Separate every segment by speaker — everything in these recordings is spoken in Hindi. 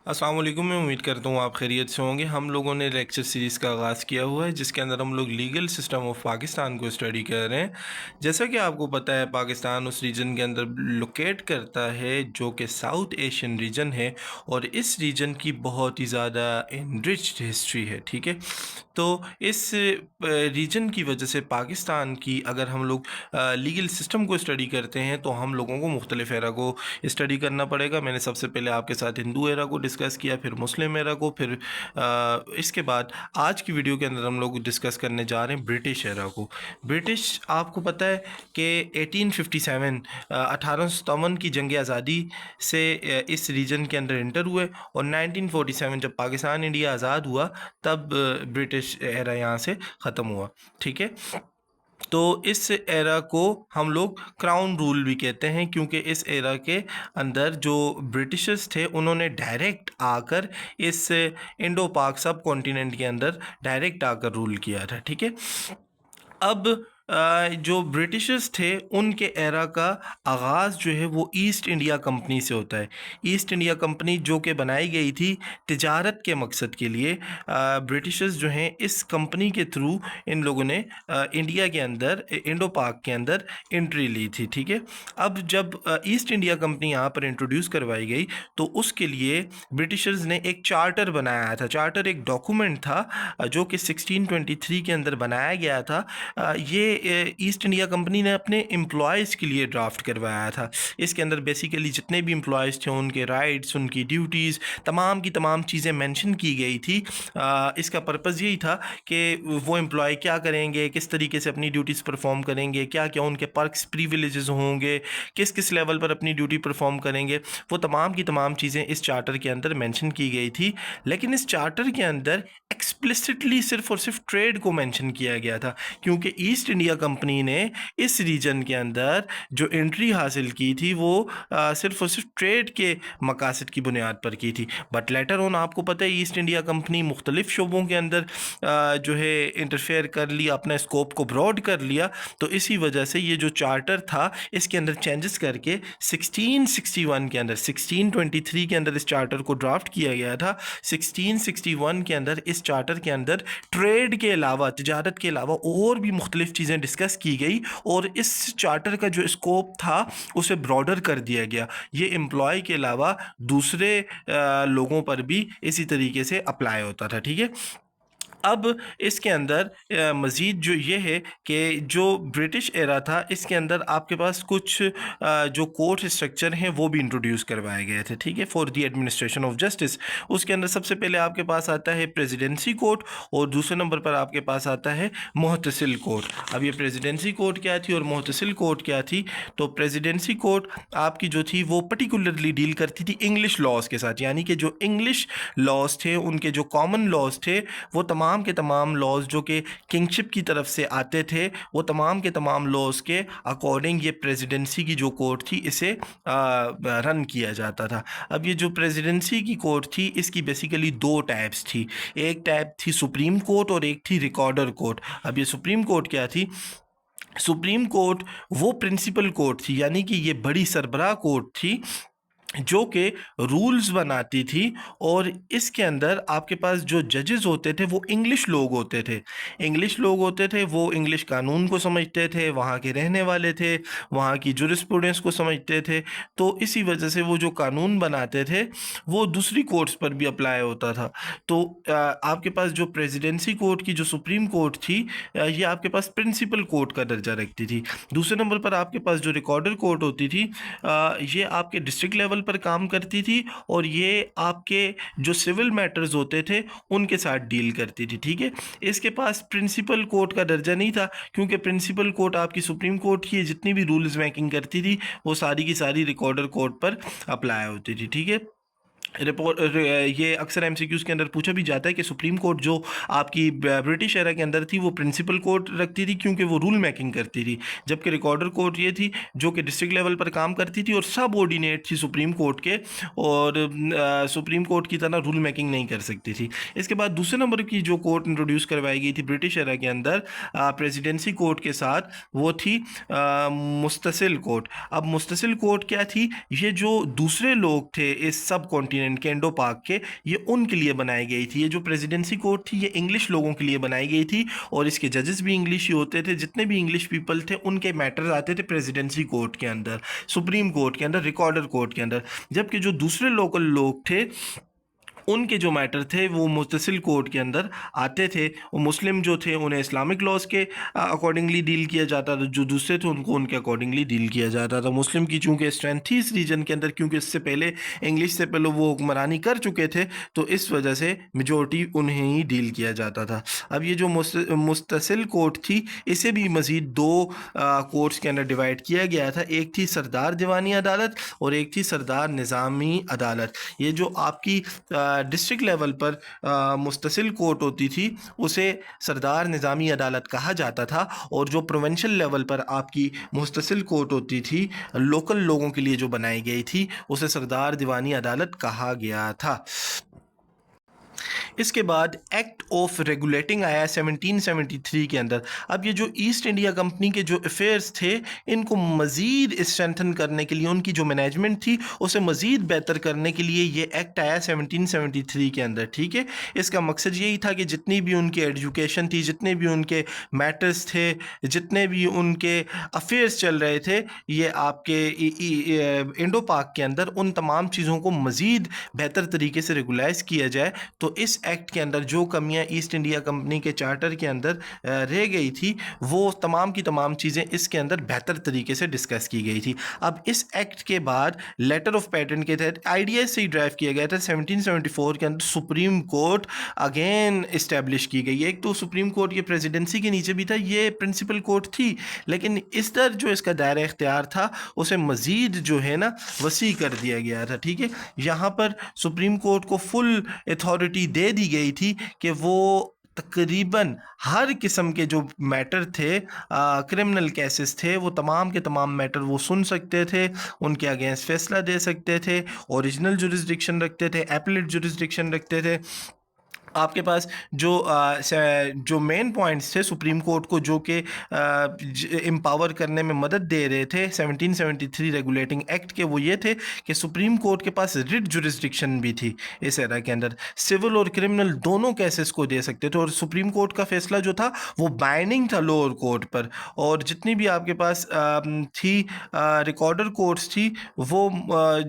Speaker 1: अस्सलाम वालेकुम। मैं उम्मीद करता हूँ आप खैरियत से होंगे। हम लोगों ने लेक्चर सीरीज़ का आगाज़ किया हुआ है जिसके अंदर हम लोग लीगल सिस्टम ऑफ पाकिस्तान को स्टडी कर रहे हैं। जैसा कि आपको पता है, पाकिस्तान उस रीजन के अंदर लोकेट करता है जो कि साउथ एशियन रीजन है और इस रीजन की बहुत ही ज़्यादा इनरिच्ड हिस्ट्री है। ठीक है, तो इस रीजन की वजह से पाकिस्तान की अगर हम लोग लीगल सिस्टम को स्टडी करते हैं तो हम लोगों को मुख्तलिफ एरा को स्टडी करना पड़ेगा। मैंने सबसे पहले आपके साथ हिंदू एरा को डिस्कस किया, फिर मुस्लिम एरा को, फिर इसके बाद आज की वीडियो के अंदर हम लोग डिस्कस करने जा रहे हैं ब्रिटिश एरा को। ब्रिटिश, आपको पता है कि 1857 1857 की जंग आज़ादी से इस रीजन के अंदर इंटर हुए और 1947 जब पाकिस्तान इंडिया आज़ाद हुआ तब ब्रिटिश एरा यहाँ से ख़त्म हुआ। ठीक है, तो इस एरा को हम लोग क्राउन रूल भी कहते हैं क्योंकि इस एरा के अंदर जो ब्रिटिशर्स थे उन्होंने डायरेक्ट आकर इस इंडो पाक सब कॉन्टिनेंट के अंदर डायरेक्ट आकर रूल किया था। ठीक है, अब जो ब्रिटिशर्स थे उनके एरा का आगाज़ जो है वो ईस्ट इंडिया कंपनी से होता है। ईस्ट इंडिया कंपनी जो कि बनाई गई थी तिजारत के मकसद के लिए। ब्रिटिशर्स जो हैं इस कंपनी के थ्रू इन लोगों ने इंडिया के अंदर, इंडो पाक के अंदर एंट्री ली थी। ठीक है, अब जब ईस्ट इंडिया कंपनी यहाँ पर इंट्रोड्यूस करवाई गई तो उसके लिए ब्रिटिशर्स ने एक चार्टर बनाया था। चार्टर एक डॉक्यूमेंट था जो कि 1623 के अंदर बनाया गया था। ये ईस्ट इंडिया कंपनी ने अपने एम्प्लॉयज़ के लिए ड्राफ्ट करवाया था। इसके अंदर बेसिकली जितने भी एम्प्लॉयज़ थे उनके राइट्स, उनकी ड्यूटीज़, तमाम की तमाम चीज़ें मेंशन की गई थी। इसका पर्पज़ यही था कि वो एम्प्लॉय क्या करेंगे, किस तरीके से अपनी ड्यूटीज़ परफॉर्म करेंगे, क्या क्या उनके पर्क्स, प्रिविलेजेस होंगे, किस किस लेवल पर अपनी ड्यूटी परफॉर्म करेंगे, वो तमाम की तमाम चीज़ें इस चार्टर के अंदर मेंशन की गई थी। लेकिन इस चार्टर के अंदर एक्सप्लिसिटली सिर्फ और सिर्फ ट्रेड को मेंशन किया गया था क्योंकि ईस्ट इंडिया कंपनी ने इस रीजन के अंदर जो एंट्री हासिल की थी वो सिर्फ और सिर्फ ट्रेड के मकासद की बुनियाद पर की थी। बट लेटर ऑन आपको पता है ईस्ट इंडिया कंपनी मुख्तलिफ शोबों के अंदर जो है इंटरफेयर कर लिया, अपना स्कोप को ब्रॉड कर लिया। तो इसी वजह से ये जो चार्टर था इसके अंदर चेंजेस करके 1661 के अंदर, 1623 के अंदर इस चार्टर को ड्राफ्ट किया गया था। 1661 के अंदर इस चार्टर के अंदर ट्रेड के अलावा, तिजारत के अलावा और भी मुख्तलिफ चीज़ें डिस्कस की गई और इस चार्टर का जो स्कोप था उसे ब्रॉडर कर दिया गया। ये एम्प्लॉय के अलावा दूसरे लोगों पर भी इसी तरीके से अप्लाई होता था। ठीक है, अब इसके अंदर मज़ीद जो ये है कि जो ब्रिटिश एरा था इसके अंदर आपके पास कुछ जो कोर्ट स्ट्रक्चर हैं वो भी इंट्रोड्यूस करवाए गए थे। ठीक है, for the administration of justice. उसके अंदर सबसे पहले आपके पास आता है प्रेसिडेंसी कोर्ट और दूसरे नंबर पर आपके पास आता है मुहतसिल कोर्ट। अब ये प्रेसिडेंसी कोर्ट क्या थी और मुहतसिल कोर्ट क्या थी? तो प्रेसिडेंसी कोर्ट आपकी जो थी वो पर्टिकुलरली डील करती थी इंग्लिश लॉज के साथ, यानी कि जो इंग्लिश लॉज थे, उनके जो कॉमन लॉज थे, वो तमाम के तमाम लॉज जो कि किंगशिप की तरफ से आते थे, वो तमाम के तमाम लॉज के अकॉर्डिंग ये प्रेसिडेंसी की जो कोर्ट थी इसे रन किया जाता था। अब ये जो प्रेसिडेंसी की कोर्ट थी इसकी बेसिकली दो टाइप्स थी। एक टाइप थी सुप्रीम कोर्ट और एक थी रिकॉर्डर कोर्ट। अब ये सुप्रीम कोर्ट क्या थी? सुप्रीम कोर्ट वो प्रिंसिपल कोर्ट थी, यानी कि ये बड़ी सरबराह कोर्ट थी जो कि रूल्स बनाती थी और इसके अंदर आपके पास जो जजेस होते थे वो इंग्लिश लोग होते थे। इंग्लिश लोग होते थे, वो इंग्लिश कानून को समझते थे, वहाँ के रहने वाले थे, वहाँ की जुरिस्प्रूडेंस को समझते थे। तो इसी वजह से वो जो कानून बनाते थे वो दूसरी कोर्ट्स पर भी अप्लाई होता था। तो आपके पास जो प्रेसिडेंसी कोर्ट की जो सुप्रीम कोर्ट थी ये आपके पास प्रिंसिपल कोर्ट का दर्जा रखती थी। दूसरे नंबर पर आपके पास जो रिकॉर्डर कोर्ट होती थी ये आपके डिस्ट्रिक्ट लेवल पर काम करती थी और ये आपके जो सिविल मैटर्स होते थे उनके साथ डील करती थी। ठीक है, इसके पास प्रिंसिपल कोर्ट का दर्जा नहीं था क्योंकि प्रिंसिपल कोर्ट आपकी सुप्रीम कोर्ट की जितनी भी रूल्स मेकिंग करती थी वो सारी की सारी रिकॉर्डर कोर्ट पर अप्लाई होती थी। ठीक है, रिपोर्ट ये अक्सर एमसीक्यूज़ के अंदर पूछा भी जाता है कि सुप्रीम कोर्ट जो आपकी ब्रिटिश एरा के अंदर थी वो प्रिंसिपल कोर्ट रखती थी क्योंकि वो रूल मेकिंग करती थी, जबकि रिकॉर्डर कोर्ट ये थी जो कि डिस्ट्रिक्ट लेवल पर काम करती थी और सब ऑर्डिनेट थी सुप्रीम कोर्ट के और सुप्रीम कोर्ट की तरह रूल मेकिंग नहीं कर सकती थी। इसके बाद दूसरे नंबर की जो कोर्ट इंट्रोड्यूस करवाई गई थी ब्रिटिश एरा के अंदर प्रेसिडेंसी कोर्ट के साथ, वो थी मुस्तसिल कोर्ट। अब मुस्तसिल कोर्ट क्या थी? ये जो दूसरे लोग थे इस सब कॉन्टिनेंट कॉन्टिनेंट के, इंडो पाक के, ये उनके लिए बनाई गई थी। ये जो प्रेसिडेंसी कोर्ट थी ये इंग्लिश लोगों के लिए बनाई गई थी और इसके जजेस भी इंग्लिश ही होते थे। जितने भी इंग्लिश पीपल थे उनके मैटर्स आते थे प्रेसिडेंसी कोर्ट के अंदर, सुप्रीम कोर्ट के अंदर, रिकॉर्डर कोर्ट के अंदर। जबकि जो दूसरे लोकल लोग थे उनके जो मैटर थे वो मुत्तसिल कोर्ट के अंदर आते थे। वो मुस्लिम जो थे उन्हें इस्लामिक लॉज के अकॉर्डिंगली डील किया जाता था, जो दूसरे थे उनको उनके अकॉर्डिंगली डील किया जाता था। मुस्लिम की चूँकि स्ट्रेंथ थी इस रीजन के अंदर, क्योंकि इससे पहले इंग्लिश से पहले वो हुक्मरानी कर चुके थे, तो इस वजह से मेजोरिटी उन्हें ही डील किया जाता था। अब ये जो मुस्तसिल कोर्ट थी इसे भी मज़ीद दो कोर्ट्स के अंदर डिवाइड किया गया था। एक थी सरदार दीवानी अदालत और एक थी सरदार निज़ामी अदालत। ये जो आपकी डिस्ट्रिक्ट लेवल पर मुस्तसिल कोर्ट होती थी उसे सरदार निज़ामी अदालत कहा जाता था, और जो प्रोविंशियल लेवल पर आपकी मुस्तसिल कोर्ट होती थी लोकल लोगों के लिए जो बनाई गई थी उसे सरदार दीवानी अदालत कहा गया था। इसके बाद एक्ट ऑफ रेगुलेटिंग आया 1773 के अंदर। अब ये जो ईस्ट इंडिया कंपनी के जो अफेयर्स थे इनको मज़ीद स्ट्रेंथन करने के लिए, उनकी जो मैनेजमेंट थी उसे मज़ीद बेहतर करने के लिए ये एक्ट आया 1773 के अंदर। ठीक है, इसका मकसद यही था कि जितनी भी उनकी एजुकेशन थी, जितने भी उनके मैटर्स थे, जितने भी उनके अफेयर्स चल रहे थे, ये आपके इंडो पाक के अंदर उन तमाम चीज़ों को मज़ीद बेहतर तरीके से रेगुलाइज किया जाए। तो इस एक्ट के अंदर जो कमियां ईस्ट इंडिया कंपनी के चार्टर के अंदर रह गई थी वो तमाम की तमाम चीज़ें इसके अंदर बेहतर तरीके से डिस्कस की गई थी। अब इस एक्ट के बाद लेटर ऑफ पेटेंट के तहत आईडिया से ही ड्राइव किया गया था। 1774 के अंदर सुप्रीम कोर्ट अगेन इस्टेब्लिश की गई। एक तो सुप्रीम कोर्ट ये प्रेसिडेंसी के नीचे भी था, ये प्रिंसिपल कोर्ट थी, लेकिन इस तरह जो इसका दायरा इख्तियार था उसे मज़ीद जो है ना वसी कर दिया गया था। ठीक है, यहाँ पर सुप्रीम कोर्ट को फुल अथॉरिटी दे दी गई थी कि वो तकरीबन हर किस्म के जो मैटर थे, क्रिमिनल केसेस थे, वो तमाम के तमाम मैटर वो सुन सकते थे, उनके अगेंस्ट फैसला दे सकते थे, ओरिजिनल जुरिस्डिक्शन रखते थे, एपलेट जुरिस्डिक्शन रखते थे। आपके पास जो मेन पॉइंट्स थे सुप्रीम कोर्ट को जो कि एम्पावर करने में मदद दे रहे थे 1773 रेगुलेटिंग एक्ट के, वो ये थे कि सुप्रीम कोर्ट के पास रिट जुरिस्डिक्शन भी थी इस एरा के अंदर। सिविल और क्रिमिनल दोनों केसेस को दे सकते थे, और सुप्रीम कोर्ट का फैसला जो था वो बाइंडिंग था लोअर कोर्ट पर। और जितनी भी आपके पास थी रिकॉर्डर कोर्ट्स थी वो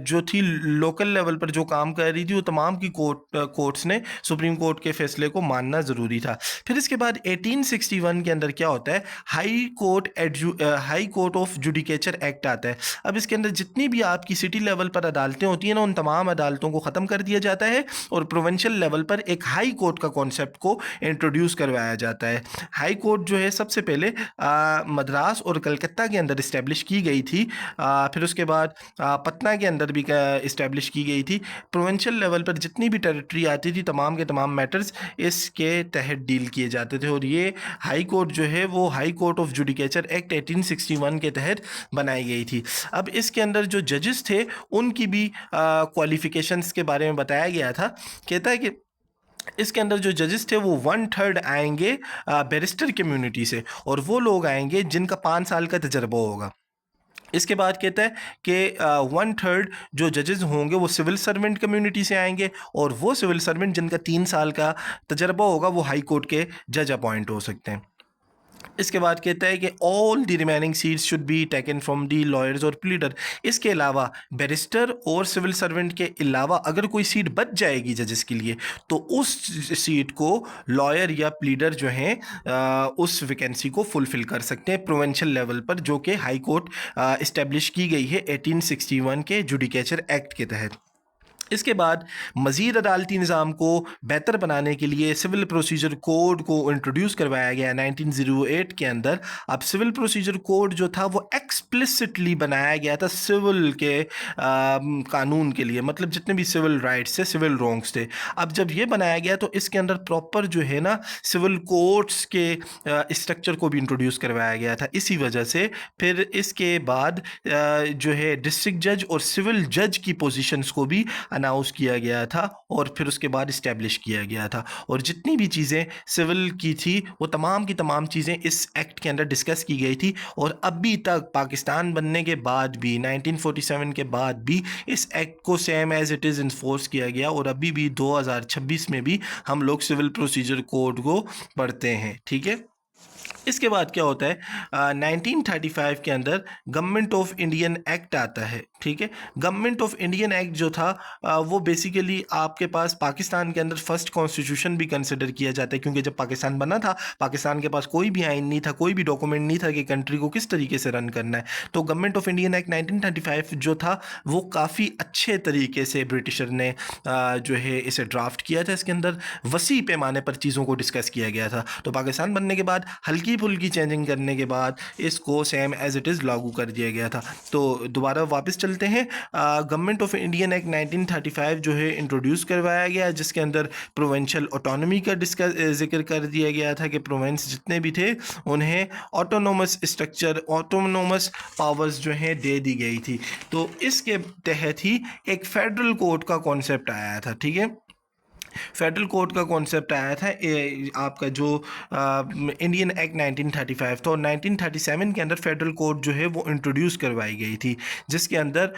Speaker 1: जो थी लोकल लेवल पर जो काम कर रही थी वो तमाम की कोर्ट्स ने सुप्रीम कोर्ट के फैसले को मानना ज़रूरी था। फिर इसके बाद 1861 के अंदर क्या होता है, high court of judicature act आता है। अब इसके अंदर जितनी भी आपकी सिटी लेवल पर अदालतें होती हैं ना, उन तमाम अदालतों को ख़त्म कर दिया जाता है और प्रोविंशियल लेवल पर एक हाई कोर्ट का कॉन्सेप्ट को इंट्रोड्यूस करवाया जाता है। हाई कोर्ट जो है सबसे पहले मद्रास और कलकत्ता के अंदर इस्टेब्लिश की गई थी, फिर उसके बाद पटना के अंदर भी इस्टेब्लिश की गई थी। प्रोविंशियल लेवल पर जितनी भी टेरिटरी आती थी तमाम के तमाम मैटर्स इसके तहत डील किए जाते थे, और ये हाई कोर्ट जो है वो high court of judicature act 1861 के तहत बनाई गई थी। अब इसके अंदर जो जजेस थे उनकी भी क्वालिफिकेशंस के बारे में बताया गया था। कहता है कि इसके अंदर जो जजेस थे वो 1/3 आएंगे बैरिस्टर कम्युनिटी से, और वो लोग आएंगे जिनका 5 साल का तजर्बा होगा। इसके बाद कहता है कि 1/3 जो जजेस होंगे वो सिविल सर्वेंट कम्युनिटी से आएंगे, और वो सिविल सर्वेंट जिनका 3 साल का तजर्बा होगा वो हाई कोर्ट के जज अपॉइंट हो सकते हैं। इसके बाद कहता है कि all the remaining seats should be taken from the lawyers और प्लीडर। इसके अलावा बैरिस्टर और सिविल सर्वेंट के अलावा अगर कोई सीट बच जाएगी जजेस के लिए तो उस सीट को लॉयर या प्लीडर जो हैं उस वैकेंसी को फुलफिल कर सकते हैं प्रोविंशियल लेवल पर, जो कि हाई कोर्ट इस्टेब्लिश की गई है 1861 के जुडिकेचर एक्ट के तहत। इसके बाद मज़ीद अदालती निज़ाम को बेहतर बनाने के लिए सिविल प्रोसीजर कोड को इंट्रोड्यूस करवाया गया 1908 के अंदर। अब सिविल प्रोसीजर कोड जो था वो एक्सप्लिसिटली बनाया गया था सिविल के कानून के लिए, मतलब जितने भी सिविल राइट्स थे, सिविल रॉन्ग्स थे। अब जब ये बनाया गया तो इसके अंदर प्रॉपर जो है ना सिविल कोर्ट्स के स्ट्रक्चर को भी इंट्रोड्यूस करवाया गया था। इसी वजह से फिर इसके बाद जो है डिस्ट्रिक्ट जज और सिविल जज की पोजीशंस को भी अनाउंस किया गया था और फिर उसके बाद इस्टेब्लिश किया गया था। और जितनी भी चीज़ें सिविल की थी वो तमाम की तमाम चीज़ें इस एक्ट के अंदर डिस्कस की गई थी। और अभी तक पाकिस्तान बनने के बाद भी 1947 के बाद भी इस एक्ट को same as it is enforce किया गया और अभी भी 2026 में भी हम लोग सिविल प्रोसीजर कोड को पढ़ते हैं। ठीक है, इसके बाद क्या होता है, 1935 के अंदर गवर्नमेंट ऑफ इंडियन एक्ट आता है। ठीक है, गवर्नमेंट ऑफ इंडियन एक्ट जो था वो बेसिकली आपके पास पाकिस्तान के अंदर फर्स्ट कॉन्स्टिट्यूशन भी कंसिडर किया जाता है, क्योंकि जब पाकिस्तान बना था पाकिस्तान के पास कोई भी आइन नहीं था, कोई भी डॉक्यूमेंट नहीं था कि कंट्री को किस तरीके से रन करना है। तो गवर्नमेंट ऑफ इंडियन एक्ट 1935 जो था वो काफ़ी अच्छे तरीके से ब्रिटिशर ने जो है इसे ड्राफ्ट किया था। इसके अंदर वसी पैमाने पर चीज़ों को डिस्कस किया गया था। तो पाकिस्तान बनने के बाद हल्की फुल्की चेंजिंग करने के बाद इसको सेम एज इट इज़ लागू कर दिया गया था। तो दोबारा वापस चलते हैं, गवर्नमेंट ऑफ इंडियन एक्ट 1935 जो है इंट्रोड्यूस करवाया गया, जिसके अंदर प्रोविंशियल ऑटोनॉमी का जिक्र कर दिया गया था कि प्रोविंस जितने भी थे उन्हें ऑटोनोमस स्ट्रक्चर, ऑटोनोमस पावर्स जो हैं दे दी गई थी। तो इसके तहत ही एक फेडरल कोर्ट का कॉन्सेप्ट आया था। ठीक है, फेडरल कोर्ट का कॉन्सेप्ट आया था आपका जो इंडियन एक्ट 1935 था। और 1937 के अंदर फेडरल कोर्ट जो है वो इंट्रोड्यूस करवाई गई थी, जिसके अंदर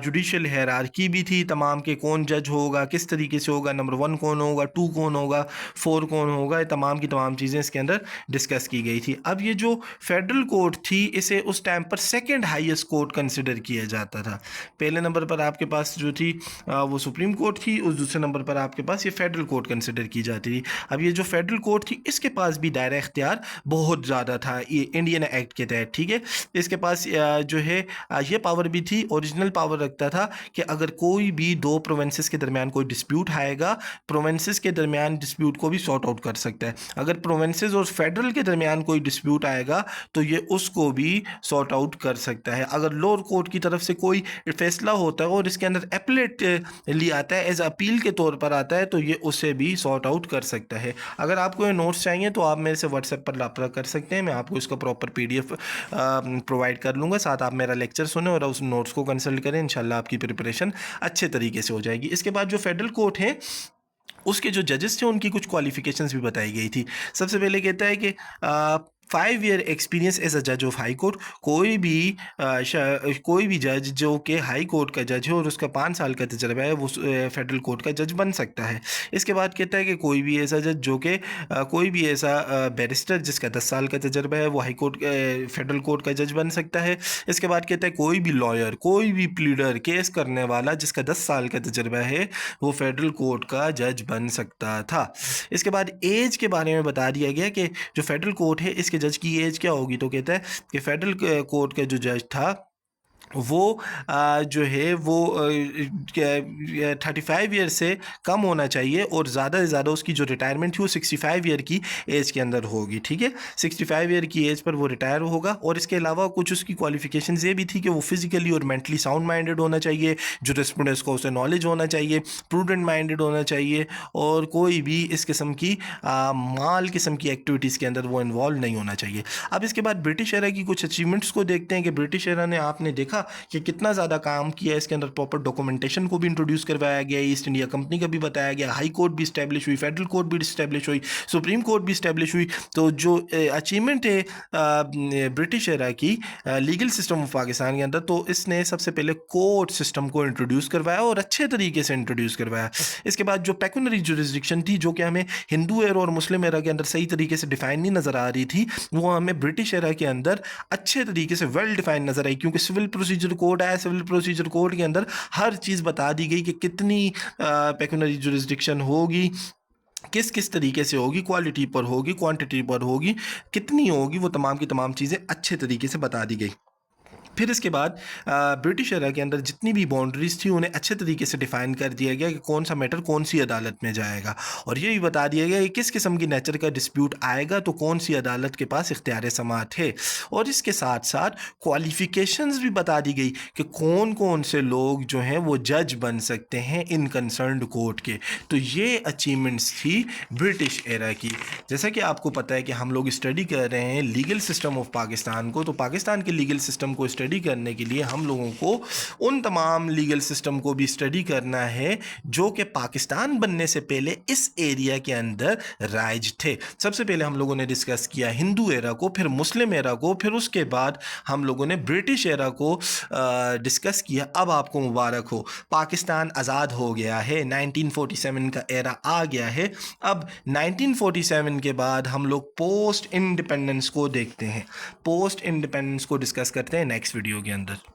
Speaker 1: जुडिशल हायरार्की भी थी तमाम के, कौन जज होगा, किस तरीके से होगा, नंबर 1 कौन होगा, 2 कौन होगा, 4 कौन होगा, ये तमाम की तमाम चीज़ें इसके अंदर डिस्कस की गई थी। अब ये जो फेडरल कोर्ट थी इसे उस टाइम पर सेकेंड हाईएस्ट कोर्ट कंसिडर किया जाता था। पहले नंबर पर आपके पास जो थी वो सुप्रीम कोर्ट थी, उस दूसरे नंबर पर आपके पास ये फेडरल कोर्ट कंसिडर की जाती थी। अब ये जो फेडरल कोर्ट थी इसके पास भी दायरा इख्तियार बहुत ज़्यादा था ये इंडियन एक्ट के तहत। ठीक है, इसके पास जो है ये पावर भी थी, ओरिजिनल पावर रखता था कि अगर कोई भी दो प्रोविंसेस के दरमियान कोई डिस्प्यूट आएगा, प्रोविंसेस के दरमियान डिस्प्यूट को भी सॉर्ट आउट कर सकता है। अगर प्रोविंसेस और फेडरल के दरमियान कोई डिस्प्यूट आएगा तो ये उसको भी सॉर्ट आउट कर सकता है। अगर लोअर कोर्ट की तरफ से कोई फैसला होता है और इसके अंदर एपलेट लिया आता है, एज अपील के तौर पर आता है, तो ये उसे भी सॉर्ट आउट कर सकता है। अगर आपको ये नोट्स चाहिए तो आप मेरे से व्हाट्सएप पर रब्ता कर सकते हैं, मैं आपको इसका प्रॉपर PDF प्रोवाइड कर लूँगा। साथ आप मेरा लेक्चर सुने और उस नोट्स को कंसल्ट करें, इंशाल्लाह आपकी प्रिपरेशन अच्छे तरीके से हो जाएगी। इसके बाद जो फेडरल कोर्ट है उसके जो जजेस थे उनकी कुछ क्वालिफिकेशंस भी बताई गई थी। सबसे पहले कहता है कि 5 ईयर एक्सपीरियंस एज अ जज ऑफ हाई कोर्ट। कोई भी जज जो कि हाई कोर्ट का जज है और उसका 5 साल का तजर्बा है वो फेडरल कोर्ट का जज बन सकता है। इसके बाद कहता है कि कोई भी ऐसा जज जो कि कोई भी ऐसा बैरिस्टर जिसका 10 साल का तजर्बा है वो हाई कोर्ट फेडरल कोर्ट का जज बन सकता है। इसके बाद कहता है कोई भी लॉयर, कोई भी प्लीडर, केस करने वाला जिसका 10 साल का तजर्बा है वो फेडरल कोर्ट का जज बन सकता था। इसके बाद एज के बारे में बता दिया गया कि जो फेडरल कोर्ट है इसके जज की एज क्या होगी। तो कहता है कि फेडरल कोर्ट का जो जज था वो जो है वो 35 ईयर से कम होना चाहिए और ज़्यादा से ज़्यादा उसकी जो रिटायरमेंट थी वो 65 ईयर की एज के अंदर होगी। ठीक है, 65 ईयर की एज पर वो रिटायर होगा। और इसके अलावा कुछ उसकी क्वालिफिकेशंस ये भी थी कि वो फिज़िकली और मेंटली साउंड माइंडेड होना चाहिए, जो रेस्पोंडेंट्स को उसे नॉलेज होना चाहिए, प्रूडेंट माइंडेड होना चाहिए और कोई भी इस किस्म की माल किस्म की एक्टिविटीज़ के अंदर वो इन्वॉल्व नहीं होना चाहिए। अब इसके बाद ब्रिटिश एरा की कुछ अचीवमेंट्स को देखते हैं कि ब्रिटिश एरा ने आपने देखा कि कितना ज़्यादा काम किया। इसके अंदर प्रॉपर डॉक्यूमेंटेशन को भी इंट्रोड्यूस करवाया गया, ईस्ट इंडिया कंपनी का भी बताया गया, हाई कोर्ट भी इस्टेब्लिश हुई, फेडरल कोर्ट भी इस्टेब्लिश हुई, सुप्रीम कोर्ट भी इस्टेब्लिश हुई। तो जो अचीवमेंट है ब्रिटिश एरा की लीगल सिस्टम ऑफ पाकिस्तान के अंदर, तो इसने सबसे पहले कोर्ट सिस्टम को इंट्रोड्यूस करवाया और अच्छे तरीके से इंट्रोड्यूस करवाया। इसके बाद जो पेकुनरी जुरिस्डिक्शन थी जो कि हमें हिंदू एरा और मुस्लिम एरा के अंदर सही तरीके से डिफाइन नहीं नज़र आ रही थी, वो हमें ब्रिटिश एरा के अंदर अच्छे तरीके से वेल डिफाइन नज़र आई, क्योंकि सिविल प्रोसीजर कोड आया। सिविल प्रोसीजर कोड के अंदर हर चीज़ बता दी गई कि कितनी पेकुनरी जुरिस्डिक्शन होगी, किस किस तरीके से होगी, क्वालिटी पर होगी, क्वांटिटी पर होगी, कितनी होगी, वो तमाम की तमाम चीज़ें अच्छे तरीके से बता दी गई। फिर इसके बाद ब्रिटिश एरा के अंदर जितनी भी बाउंड्रीज थी उन्हें अच्छे तरीके से डिफ़ाइन कर दिया गया कि कौन सा मैटर कौन सी अदालत में जाएगा, और ये भी बता दिया गया कि किस किस्म की नेचर का डिस्प्यूट आएगा तो कौन सी अदालत के पास इख्तियार समाअत है। और इसके साथ साथ क्वालिफ़िकेशंस भी बता दी गई कि कौन कौन से लोग जो हैं वो जज बन सकते हैं इन कंसर्न्ड कोर्ट के। तो ये अचीवमेंट्स थी ब्रिटिश एरा की। जैसा कि आपको पता है कि हम लोग स्टडी कर रहे हैं लीगल सिस्टम ऑफ पाकिस्तान को, तो पाकिस्तान के लीगल सिस्टम को स्टडी करने के लिए हम लोगों को उन तमाम लीगल सिस्टम को भी स्टडी करना है जो कि पाकिस्तान बनने से पहले इस एरिया के अंदर राइज थे। सबसे पहले हम लोगों ने डिस्कस किया हिंदू एरा को, फिर मुस्लिम एरा को, फिर उसके बाद हम लोगों ने ब्रिटिश एरा को डिस्कस किया। अब आपको मुबारक हो, पाकिस्तान आज़ाद हो गया है, 1947 का एरा आ गया है। अब 1947 के बाद हम लोग पोस्ट इंडिपेंडेंस को देखते हैं, पोस्ट इंडिपेंडेंस को डिस्कस करते हैं नेक्स्ट वीडियो के अंदर।